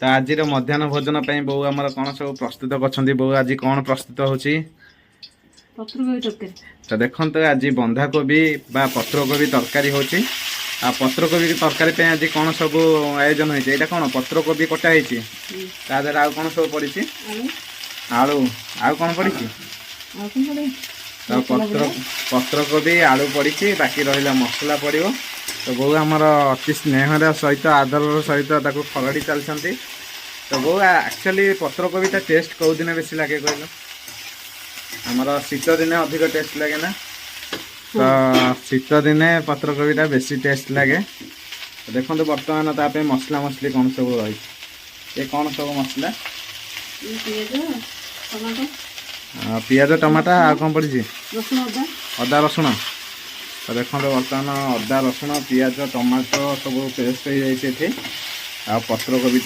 तो आज मध्याह्न भोजन पे बो आमर कौन सब प्रस्तुत कर बो आज कौन प्रस्तुत होची तो देखो आज बंधाकोबी बा पत्रकोबी तरकारी होची आ पत्रकोबी तरकारी पे आज कौन सब आयोजन होती है कौन पत्रकोबी कटा होती आ कौन सब पड़ी आलू आउ कौन पड़ी तो पत्रकोबी आलू पड़ी बाकी रहा मसला पड़ो तो बो आमर अति स्नेह सहित आदर सहित खरड़ी चलती तो बो एक्चुअली पत्रकोबीटा टेस्ट कौ दिन बेसी लगे कहल आमर शीत दिने अधिक टेस्ट लगे ना तो शीत दिने पत्रकोबीटा बेसी टेस्ट लगे तो देखो बर्तमान ताप मसला मसली कौन सब रही ये कौन सब मसला पियाज टमाटा आ कौन पड़ी अदा रसुण तो देखो बर्तमान अदा रसुण पियाज टमाटो सब पेस्ट हो जाए आ पत्रकोबी